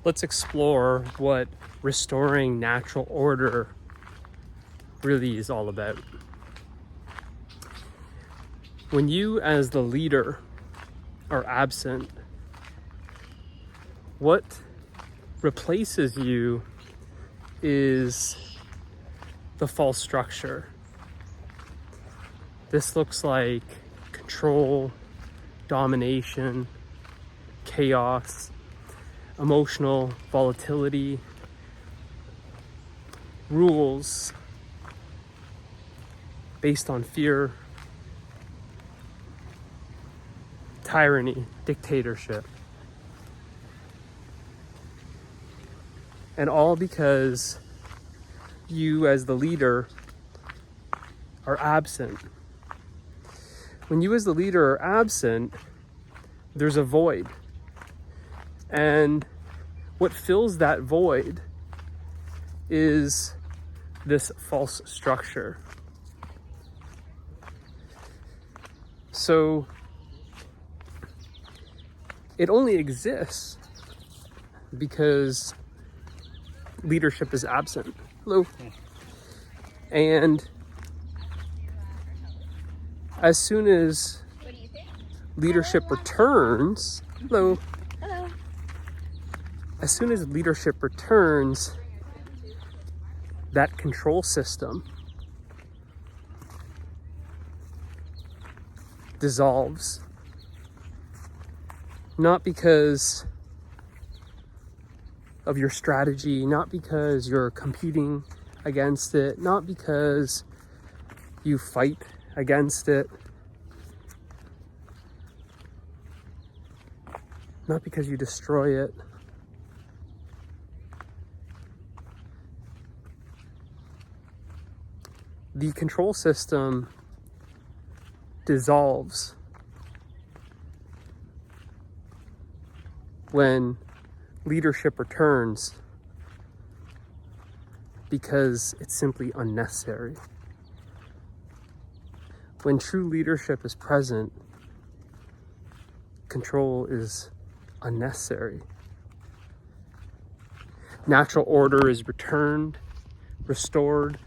let's explore what restoring natural order really is all about. When you, as the leader, are absent, what replaces you is the false structure. This looks like control, domination, chaos, emotional volatility, rules based on fear, tyranny, dictatorship. And all because you, as the leader, are absent. When you, as the leader, are absent, there's a void. And what fills that void is this false structure. So it only exists because leadership is absent. Hello. And as soon as leadership returns, hello. Hello. As soon as leadership returns, that control system dissolves. Not because of your strategy, not because you're competing against it, not because you fight against it, not because you destroy it. The control system dissolves when leadership returns because it's simply unnecessary. When true leadership is present, control is unnecessary. Natural order is returned, restored,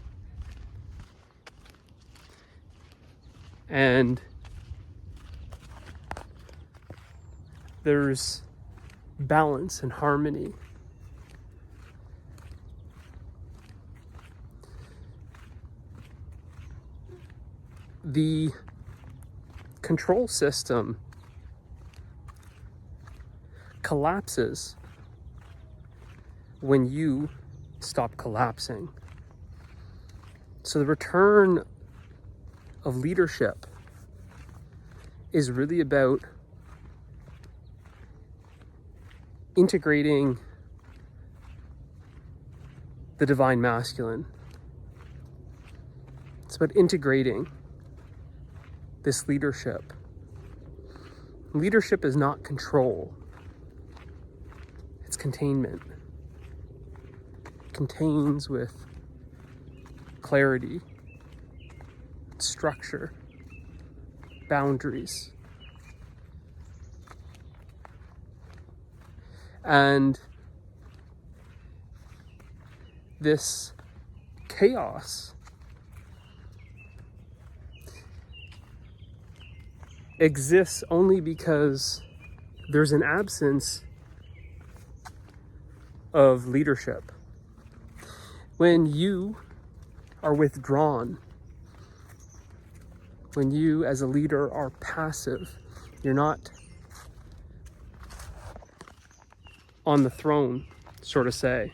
and there's balance and harmony. The control system collapses when you stop collapsing. So the return of leadership is really about integrating the divine masculine. It's about integrating this leadership. Leadership is not control. It's containment. It contains with clarity, structure, boundaries. And this chaos exists only because there's an absence of leadership. When you are withdrawn, when you as a leader are passive, you're not on the throne, sort of say,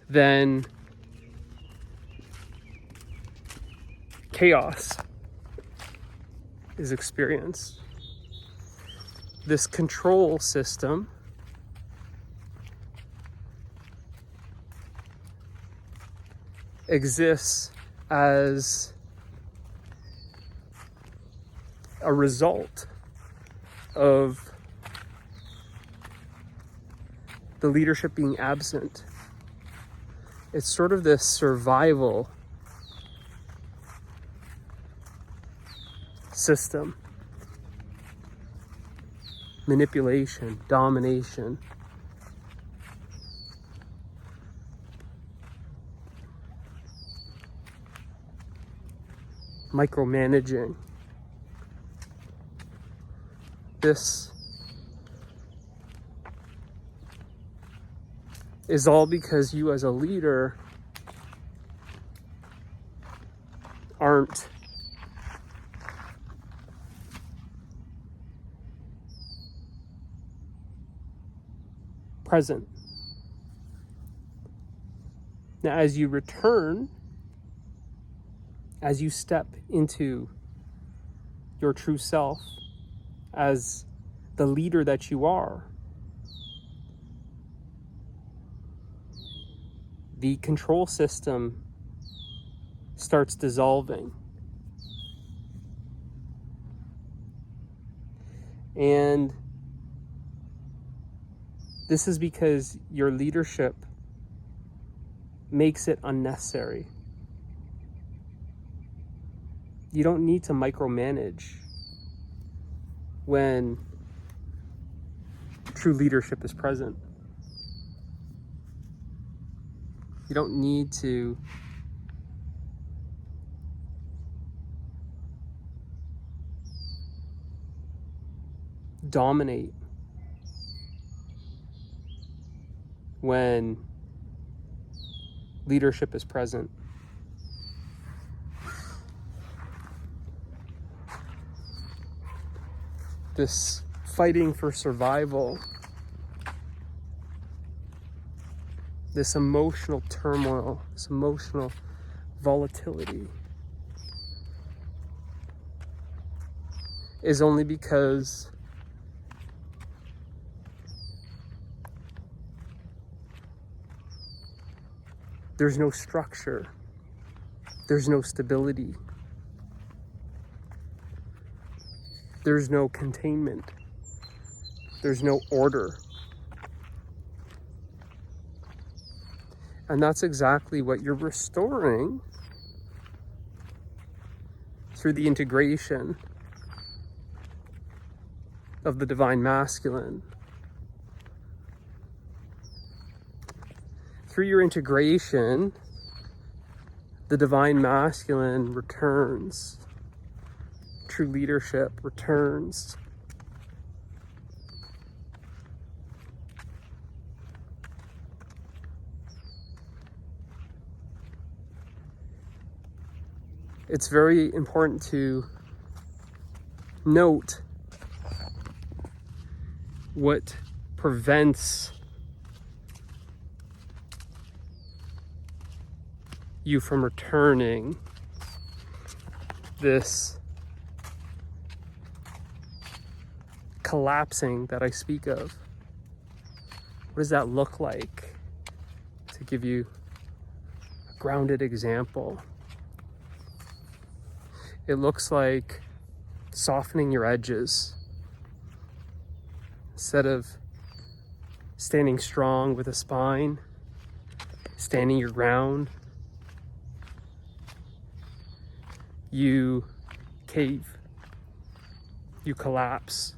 then chaos is experienced. This control system exists as a result of the leadership being absent. It's sort of this survival system. manipulation, domination. Micromanaging. This is all because you as a leader aren't present. Now, as you return, as you step into your true self, as the leader that you are, the control system starts dissolving. And this is because your leadership makes it unnecessary. You don't need to micromanage when true leadership is present. You don't need to dominate when leadership is present. This fighting for survival, this emotional turmoil, this emotional volatility is only because there's no structure, there's no stability, there's no containment, there's no order. And that's exactly what you're restoring through the integration of the divine masculine. Through your integration, the divine masculine returns. True leadership returns. It's very important to note what prevents you from returning this collapsing that I speak of. What does that look like? To give you a grounded example, it looks like softening your edges. Instead of standing strong with a spine, standing your ground, you cave, you collapse,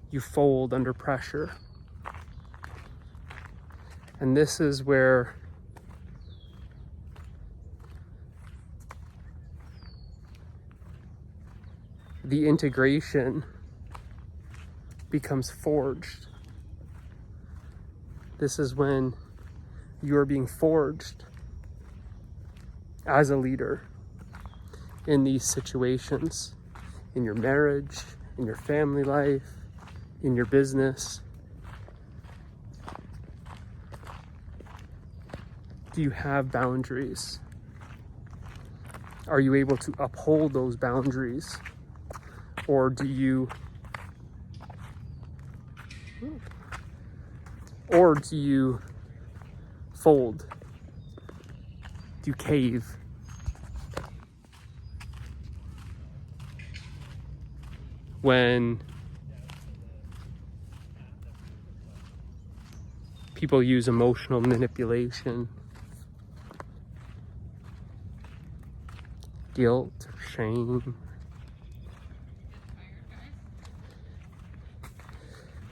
you fold under pressure. And this is where the integration becomes forged. This is when you're being forged as a leader in these situations, in your marriage, in your family life, in your business. Do you have boundaries? Are you able to uphold those boundaries? Or do you fold? Do you cave? When people use emotional manipulation, guilt, shame,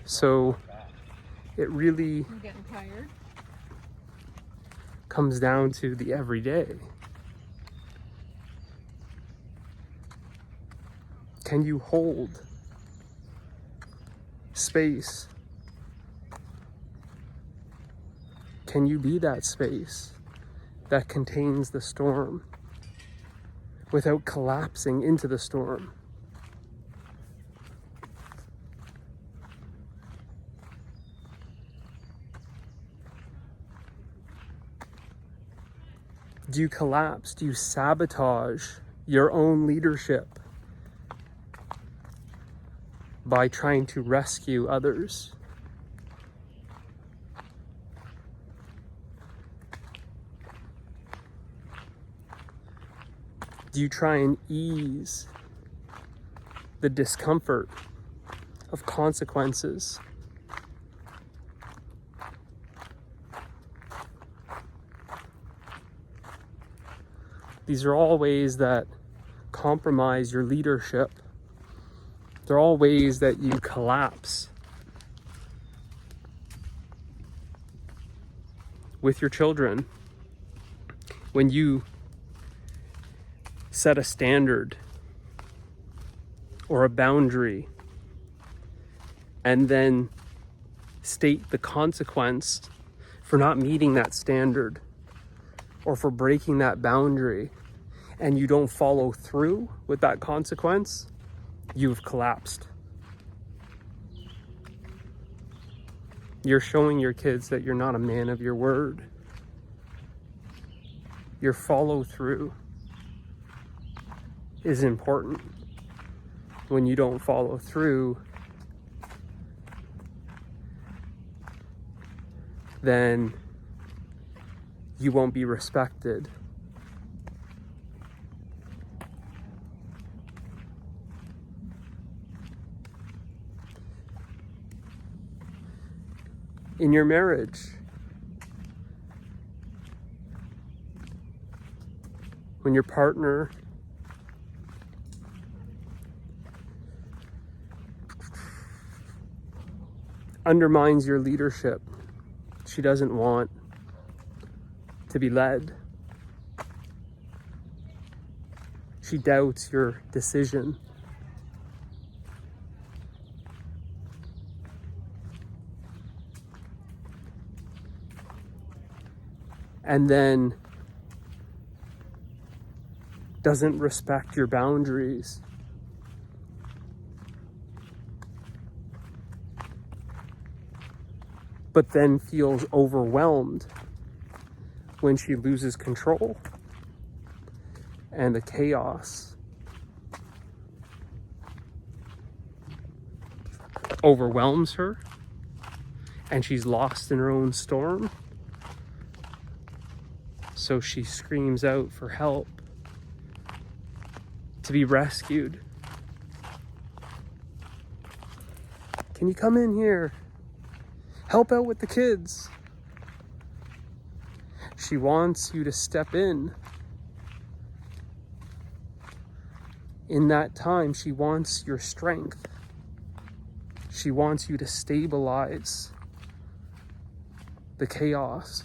So it really I'm getting tired. comes down to the everyday. Can you hold space? Can you be that space that contains the storm without collapsing into the storm? Do you collapse? Do you sabotage your own leadership by trying to rescue others? Do you try and ease the discomfort of consequences? These are all ways that compromise your leadership. They're all ways that you collapse with your children. When you set a standard or a boundary and then state the consequence for not meeting that standard or for breaking that boundary, and you don't follow through with that consequence, you've collapsed. You're showing your kids that you're not a man of your word. Your follow through is important. When you don't follow through, then you won't be respected. In your marriage, when your partner undermines your leadership, she doesn't want to be led. She doubts your decision. And then doesn't respect your boundaries. But then feels overwhelmed when she loses control, and the chaos overwhelms her and she's lost in her own storm. So she screams out for help, to be rescued. Can you come in here? Help out with the kids. She wants you to step in. In that time, she wants your strength. She wants you to stabilize the chaos.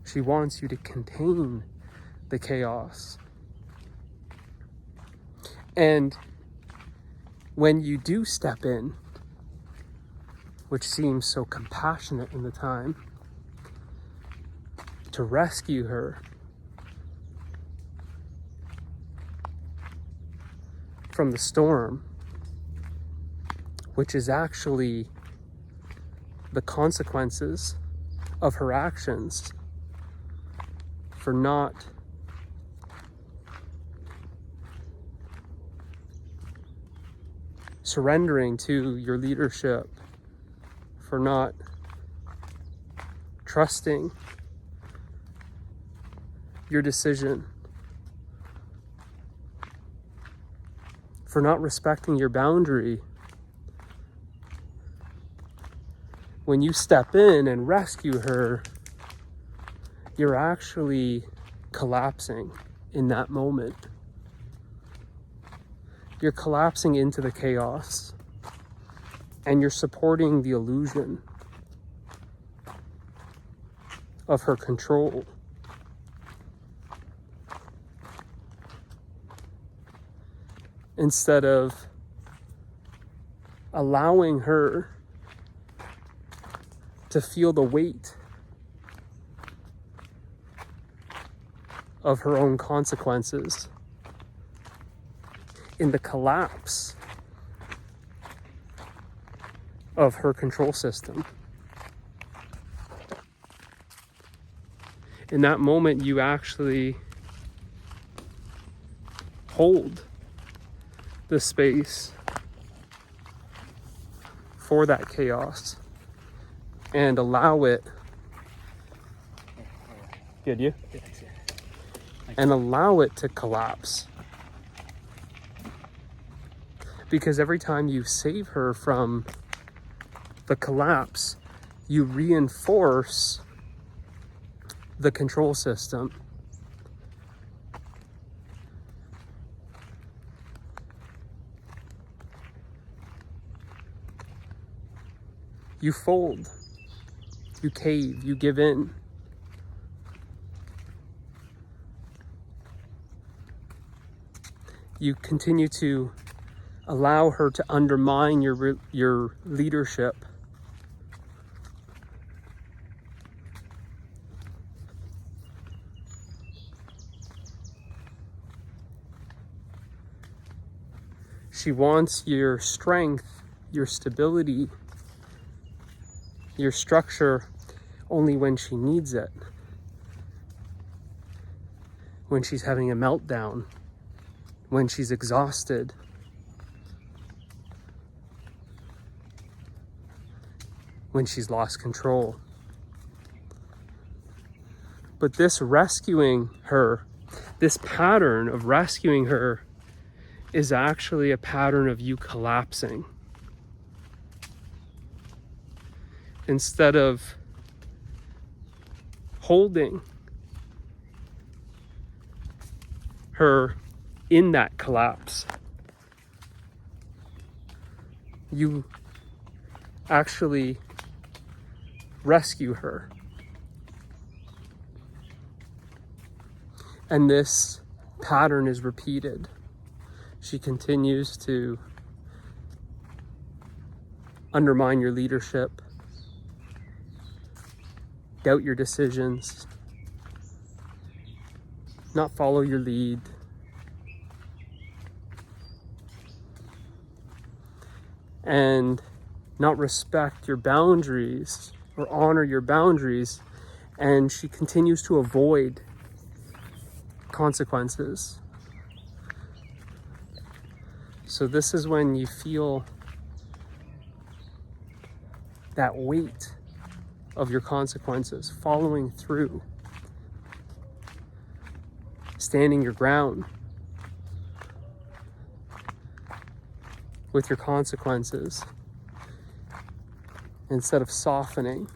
She wants you to contain the chaos. And when you do step in, which seems so compassionate in the time, to rescue her from the storm, which is actually the consequences of her actions for not surrendering to your leadership, for not trusting your decision, for not respecting your boundary. When you step in and rescue her, you're actually collapsing in that moment. You're collapsing into the chaos, and you're supporting the illusion of her control. Instead of allowing her to feel the weight of her own consequences in the collapse of her control system. In that moment, you actually hold the space for that chaos and allow it. Good, you? And allow it to collapse. Because every time you save her from the collapse, you reinforce the control system. You fold, you cave, you give in. You continue to allow her to undermine your leadership. She wants your strength, your stability, your structure only when she needs it. When she's having a meltdown, when she's exhausted. When she's lost control. But this rescuing her, this pattern of rescuing her, is actually a pattern of you collapsing. Instead of holding her in that collapse, you actually rescue her. And this pattern is repeated. She continues to undermine your leadership, doubt your decisions, not follow your lead, and not respect your boundaries or honor your boundaries, and she continues to avoid consequences. So this is when you feel that weight of your consequences, following through, standing your ground with your consequences instead of softening.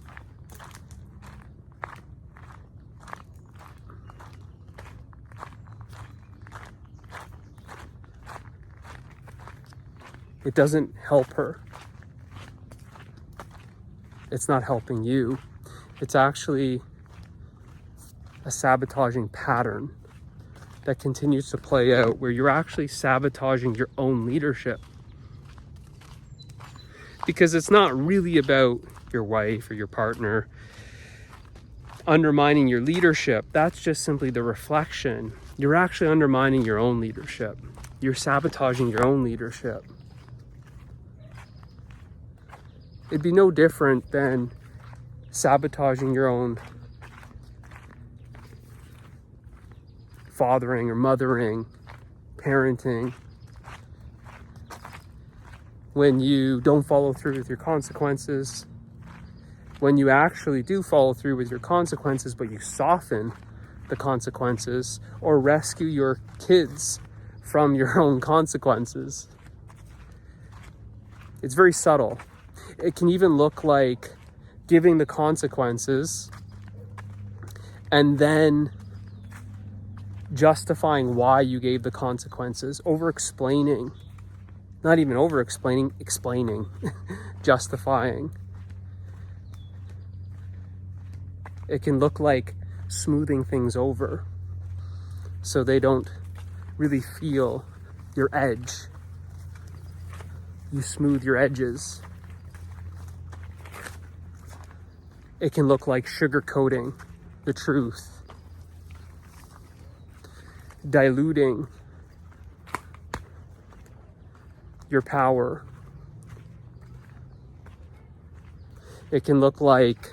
It doesn't help her. It's not helping you. It's actually a sabotaging pattern that continues to play out where you're actually sabotaging your own leadership. Because it's not really about your wife or your partner undermining your leadership. That's just simply the reflection. You're actually undermining your own leadership. You're sabotaging your own leadership. It'd be no different than sabotaging your own fathering or mothering, parenting, when you don't follow through with your consequences, when you actually do follow through with your consequences, but you soften the consequences or rescue your kids from your own consequences. It's very subtle. It can even look like giving the consequences and then justifying why you gave the consequences, over explaining not even over explaining, justifying. It can look like smoothing things over so they don't really feel your edge. You smooth your edges. It can look like sugarcoating the truth, diluting your power. It can look like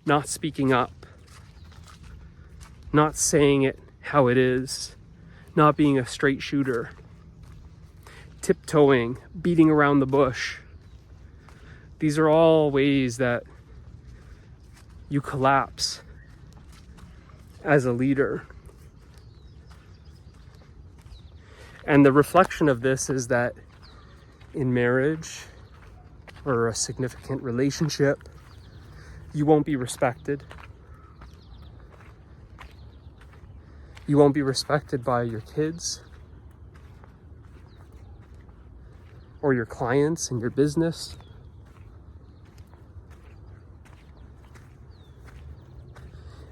not speaking up, not saying it how it is, not being a straight shooter, tiptoeing, beating around the bush. These are all ways that you collapse as a leader. And the reflection of this is that in marriage or a significant relationship, you won't be respected. You won't be respected by your kids or your clients and your business.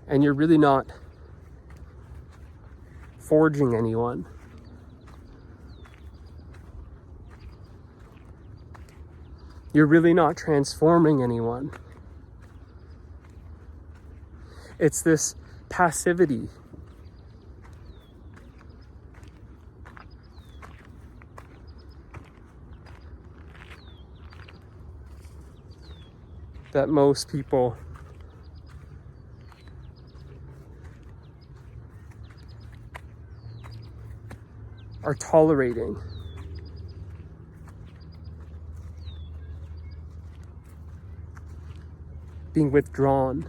And you're really not forging anyone. You're really not transforming anyone. It's this passivity. That most people are tolerating. Being withdrawn.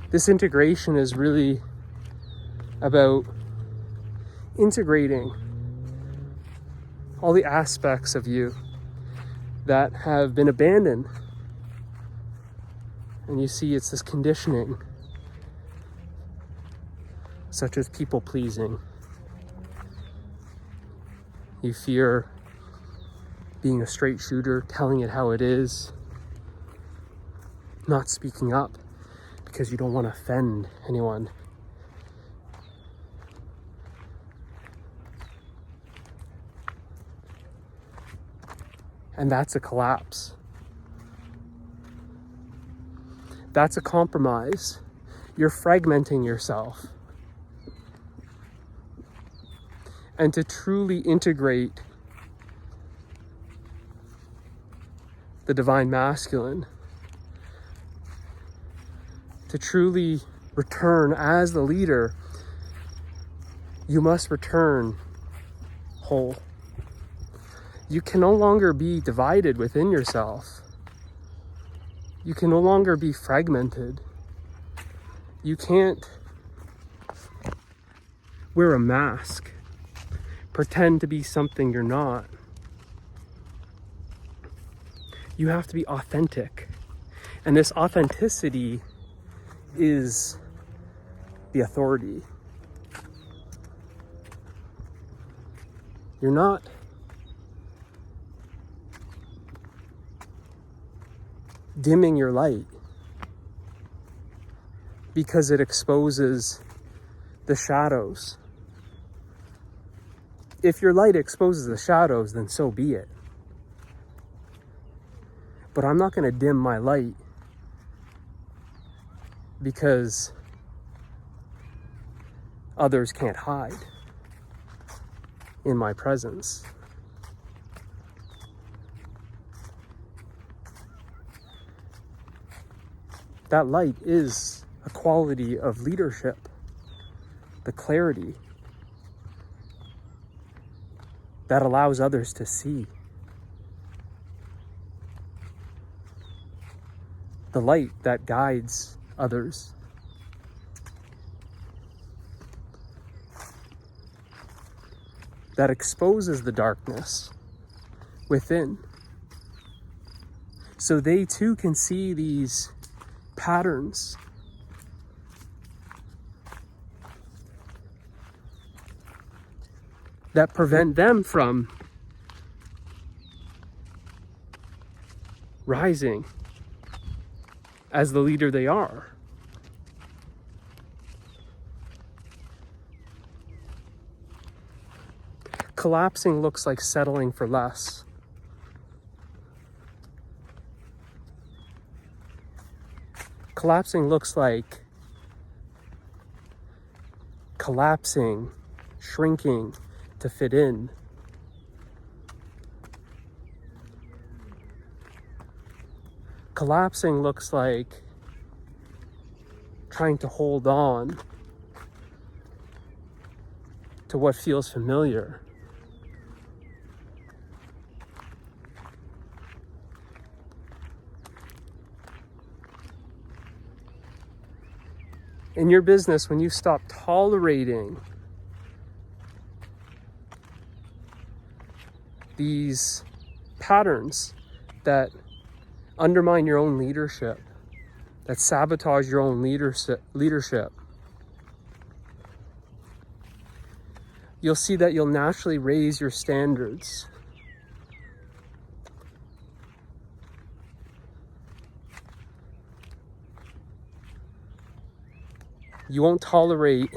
This integration is really about integrating all the aspects of you that have been abandoned. And you see, it's this conditioning, such as people pleasing. You fear being a straight shooter, telling it how it is, not speaking up because you don't want to offend anyone. And that's a collapse. That's a compromise. You're fragmenting yourself. And to truly integrate the divine masculine, to truly return as the leader, you must return whole. You can no longer be divided within yourself. You can no longer be fragmented. You can't wear a mask, pretend to be something you're not. You have to be authentic. And this authenticity is the authority. You're not dimming your light because it exposes the shadows. If your light exposes the shadows, then so be it. But I'm not going to dim my light because others can't hide in my presence. That light is a quality of leadership, the clarity that allows others to see. The light that guides others. That exposes the darkness within. So they too can see these patterns. that prevent them from rising as the leader they are. Collapsing looks like settling for less. Collapsing looks like collapsing, shrinking to fit in. Collapsing looks like trying to hold on to what feels familiar. In your business, when you stop tolerating these patterns that undermine your own leadership, that sabotage your own leadership, you'll see that you'll naturally raise your standards. You won't tolerate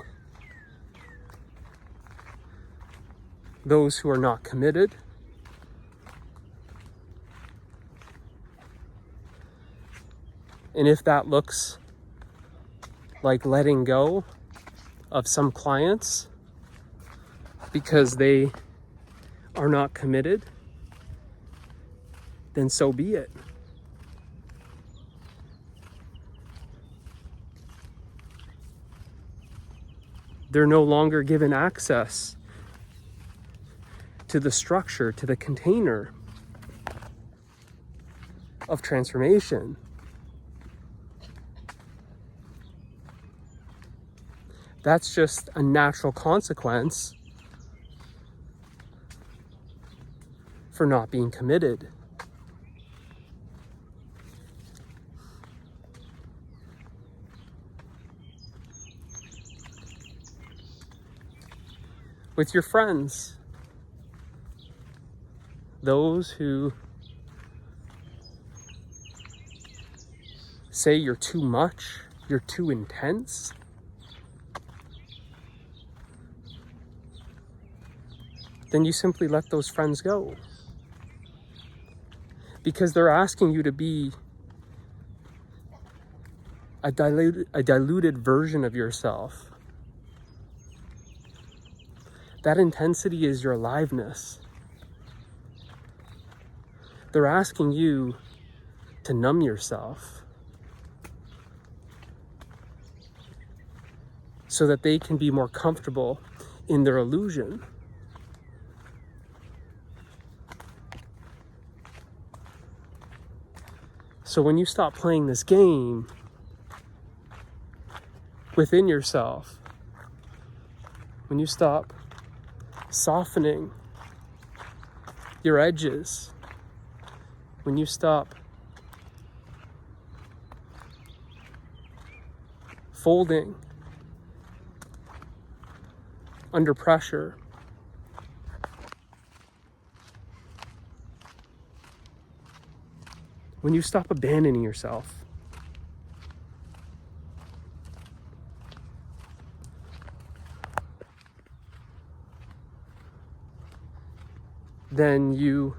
those who are not committed. And if that looks like letting go of some clients because they are not committed, then so be it. They're no longer given access to the structure, to the container of transformation. That's just a natural consequence for not being committed. With your friends, those who say you're too much, you're too intense, then you simply let those friends go. Because they're asking you to be a diluted version of yourself. That intensity is your aliveness. They're asking you to numb yourself so that they can be more comfortable in their illusion. So when you stop playing this game within yourself, when you stop softening your edges, when you stop folding under pressure, when you stop abandoning yourself, then you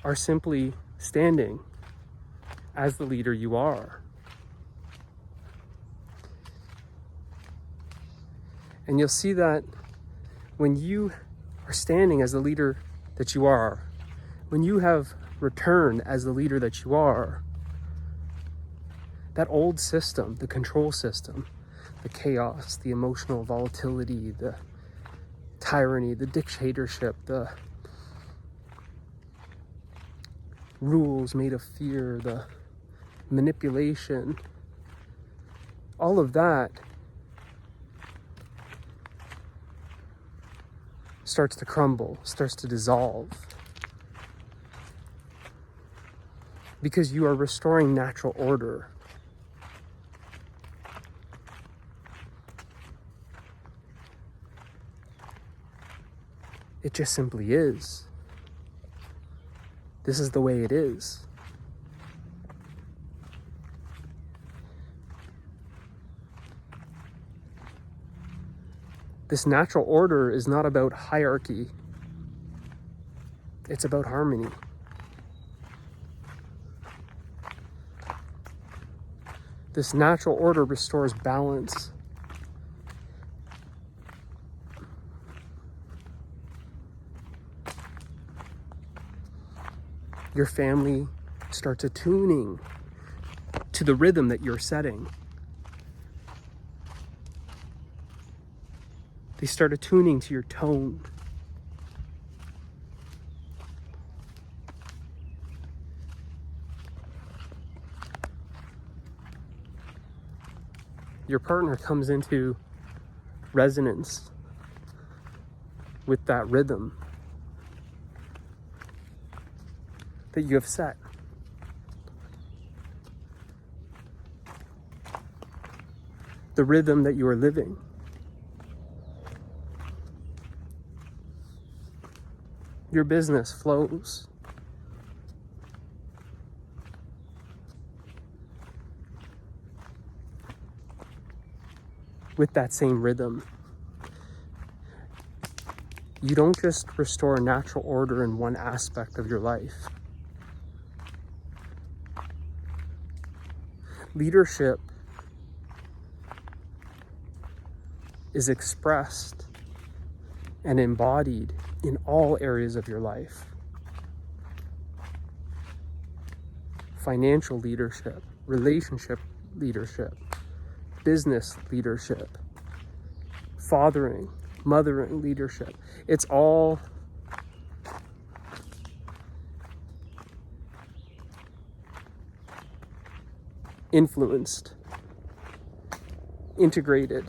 are simply standing as the leader you are. And you'll see that when you are standing as the leader that you are, when you have returned as the leader that you are, that old system, the control system, the chaos, the emotional volatility, the tyranny, the dictatorship, the rules made of fear, the manipulation, all of that starts to crumble, starts to dissolve, because you are restoring natural order. It just simply is. This is the way it is. This natural order is not about hierarchy. It's about harmony. This natural order restores balance. Your family starts attuning to the rhythm that you're setting. They start attuning to your tone. Your partner comes into resonance with that rhythm that you have set. The rhythm that you are living. Your business flows. With that same rhythm. You don't just restore natural order in one aspect of your life. Leadership is expressed and embodied in all areas of your life. Financial leadership, relationship leadership, business leadership, fathering, mothering leadership. It's all influenced, integrated.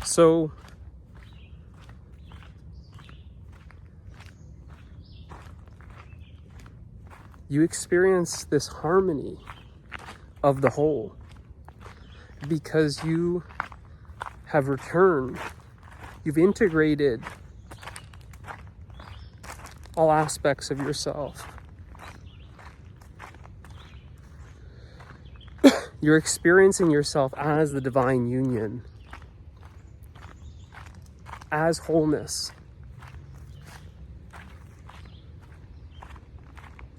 So you experience this harmony of the whole because you have returned, you've integrated all aspects of yourself. You're experiencing yourself as the divine union, as wholeness.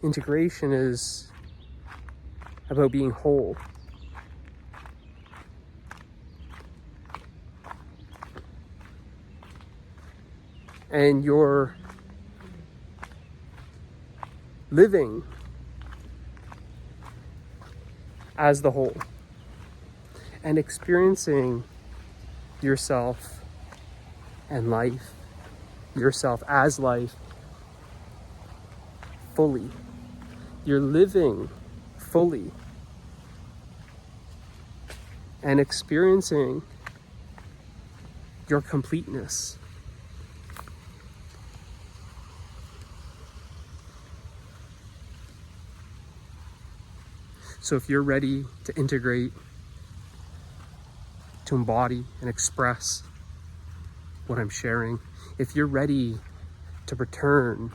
Integration is about being whole. And you're living as the whole and experiencing yourself and life, yourself as life fully. You're living fully and experiencing your completeness. So if you're ready to integrate, to embody and express what I'm sharing, if you're ready to return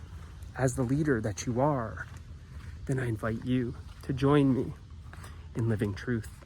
as the leader that you are, then I invite you to join me in living truth.